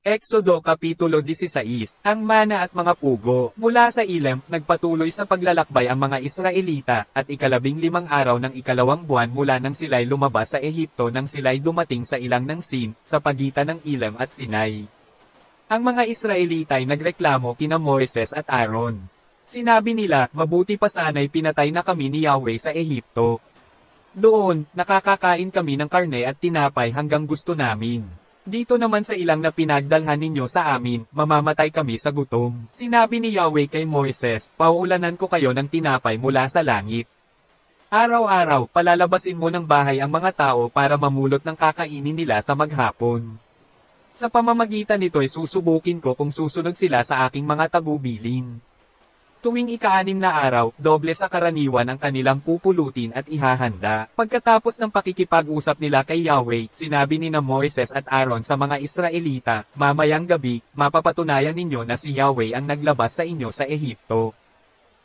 Exodo Kapitulo 16. Ang mana at mga pugo. Mula sa Elim, nagpatuloy sa paglalakbay ang mga Israelita, at 15 araw ng 2 buwan mula nang sila'y lumabas sa Ehipto nang sila'y dumating sa ilang ng Sin, sa pagitan ng Elim at Sinai. Ang mga Israelita ay nagreklamo kina Moises at Aaron. Sinabi nila, mabuti pa sana'y pinatay na kami ni Yahweh sa Ehipto. Doon, nakakakain kami ng karne at tinapay hanggang gusto namin. Dito naman sa ilang na pinagdalhan ninyo sa amin, mamamatay kami sa gutom. Sinabi ni Yahweh kay Moises, pauulanan ko kayo ng tinapay mula sa langit. Araw-araw, palalabasin mo ng bahay ang mga tao para mamulot ng kakainin nila sa maghapon. Sa pamamagitan nito ay susubukin ko kung susunod sila sa aking mga tagubilin. Tuwing ika-6 na araw, doble sa karaniwan ang kanilang pupulutin at ihahanda. Pagkatapos ng pakikipag-usap nila kay Yahweh, sinabi ni Moises at Aaron sa mga Israelita, mamayang gabi, mapapatunayan ninyo na si Yahweh ang naglabas sa inyo sa Ehipto.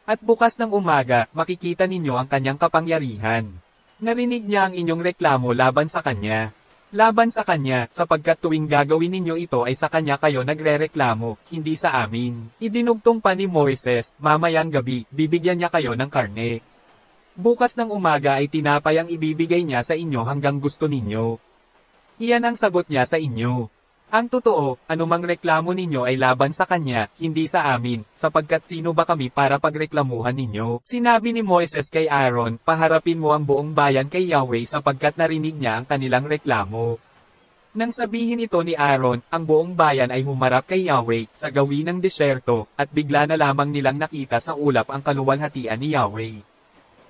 At bukas ng umaga, makikita ninyo ang kanyang kapangyarihan. Narinig niya ang inyong reklamo laban sa kanya. Sapagkat tuwing gagawin ninyo ito ay sa kanya kayo nagrereklamo, hindi sa amin. Idinugtong pa ni Moises, mamayang gabi, bibigyan niya kayo ng karne. Bukas ng umaga ay tinapay ang ibibigay niya sa inyo hanggang gusto ninyo. Iyan ang sagot niya sa inyo. Ang totoo, anumang reklamo ninyo ay laban sa kanya, hindi sa amin, sapagkat sino ba kami para pagreklamuhan ninyo? Sinabi ni Moises kay Aaron, paharapin mo ang buong bayan kay Yahweh sapagkat narinig niya ang kanilang reklamo. Nang sabihin ito ni Aaron, ang buong bayan ay humarap kay Yahweh sa gawin ng desyerto, at bigla na lamang nilang nakita sa ulap ang kaluwalhatian ni Yahweh.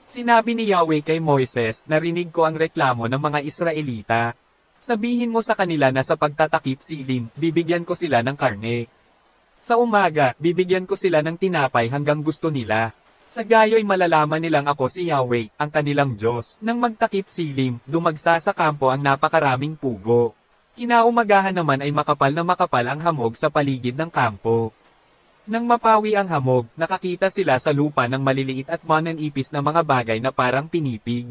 Sinabi ni Yahweh kay Moises, narinig ko ang reklamo ng mga Israelita. Sabihin mo sa kanila na sa pagtatakip silim, bibigyan ko sila ng karne. Sa umaga, bibigyan ko sila ng tinapay hanggang gusto nila. Sa gayo'y malalaman nilang ako si Yahweh, ang kanilang Diyos. Nang magtakip silim, dumagsa sa kampo ang napakaraming pugo. Kinaumagahan naman ay makapal na makapal ang hamog sa paligid ng kampo. Nang mapawi ang hamog, nakakita sila sa lupa ng maliliit at mananipis na mga bagay na parang pinipig.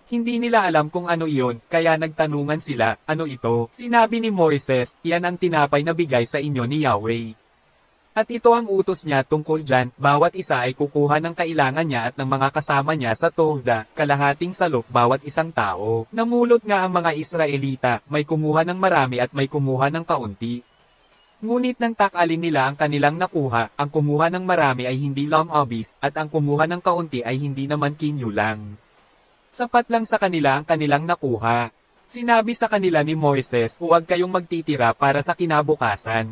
Hindi nila alam kung ano iyon, kaya nagtanungan sila, ano ito? Sinabi ni Moises, iyan ang tinapay na bigay sa inyo ni Yahweh. At ito ang utos niya tungkol dyan, bawat isa ay kukuha ng kailangan niya at ng mga kasama niya sa Tohda, kalahating salok bawat isang tao. Namulot nga ang mga Israelita, may kumuha ng marami at may kumuha ng kaunti. Ngunit nang takalin nila ang kanilang nakuha, ang kumuha ng marami ay hindi lamabis, at ang kumuha ng kaunti ay hindi naman kinyulang. Sapat lang sa kanila ang kanilang nakuha. Sinabi sa kanila ni Moises, huwag kayong magtitira para sa kinabukasan.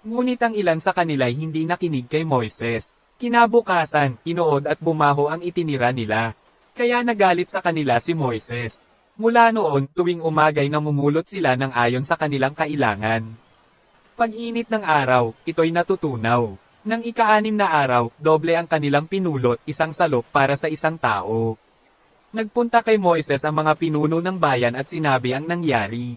Ngunit ang ilan sa kanila ay hindi nakinig kay Moises. Kinabukasan, inood at bumaho ang itinira nila. Kaya nagalit sa kanila si Moises. Mula noon, tuwing umagay namumulot sila ng ayon sa kanilang kailangan. Pag-init ng araw, ito'y natutunaw. Nang ika-6 na araw, doble ang kanilang pinulot, isang salop para sa isang tao. Nagpunta kay Moises ang mga pinuno ng bayan at sinabi ang nangyari.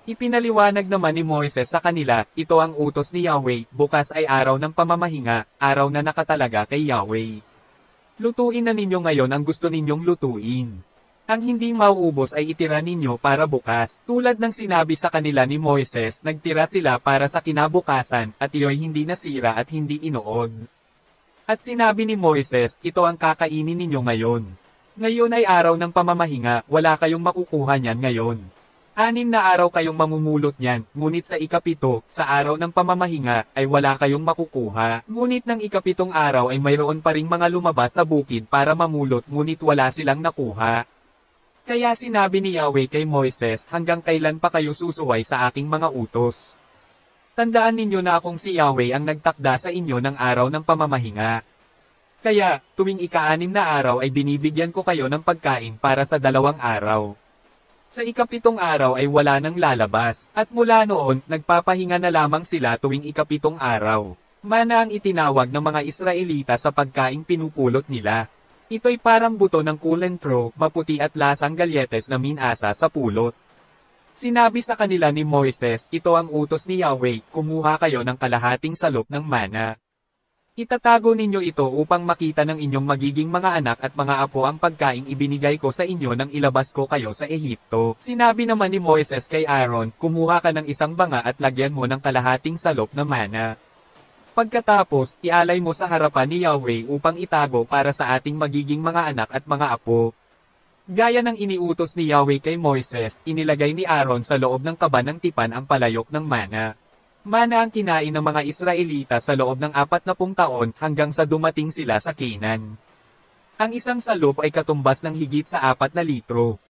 Ipinaliwanag naman ni Moises sa kanila, ito ang utos ni Yahweh, bukas ay araw ng pamamahinga, araw na nakatalaga kay Yahweh. Lutuin na ninyo ngayon ang gusto ninyong lutuin. Ang hindi mauubos ay itira ninyo para bukas. Tulad ng sinabi sa kanila ni Moises, nagtira sila para sa kinabukasan, at iyo'y hindi nasira at hindi inood. At sinabi ni Moises, ito ang kakainin ninyo ngayon. Ngayon ay araw ng pamamahinga, wala kayong makukuha niyan ngayon. 6 na araw kayong mamumulot niyan, ngunit sa ika-7, sa araw ng pamamahinga, ay wala kayong makukuha. Ngunit ng ika-7 araw ay mayroon pa ring mga lumabas sa bukid para mamulot ngunit wala silang nakuha. Kaya sinabi ni Yahweh kay Moises, hanggang kailan pa kayo susuway sa aking mga utos? Tandaan ninyo na akong si Yahweh ang nagtakda sa inyo ng araw ng pamamahinga. Kaya, tuwing ika-6 na araw ay binibigyan ko kayo ng pagkain para sa 2 araw. Sa ika-7 araw ay wala nang lalabas, at mula noon, nagpapahinga na lamang sila tuwing ika-7 araw. Mana ang itinawag ng mga Israelita sa pagkaing pinupulot nila. Ito'y parang buto ng kulantro, maputi at lasang galyetes na minasa sa pulot. Sinabi sa kanila ni Moises, ito ang utos ni Yahweh, kumuha kayo ng kalahating salop ng mana. Itatago ninyo ito upang makita ng inyong magiging mga anak at mga apo ang pagkaing ibinigay ko sa inyo nang ilabas ko kayo sa Ehipto. Sinabi naman ni Moises kay Aaron, kumuha ka ng isang banga at lagyan mo ng kalahating salop na mana. Pagkatapos, ialay mo sa harapan ni Yahweh upang itago para sa ating magiging mga anak at mga apo. Gaya ng iniutos ni Yahweh kay Moises, inilagay ni Aaron sa loob ng kaba ng tipan ang palayok ng mana. Mana ang kinain ng mga Israelita sa loob ng 40 taon hanggang sa dumating sila sa Canaan. Ang isang salop ay katumbas ng higit sa 4 na litro.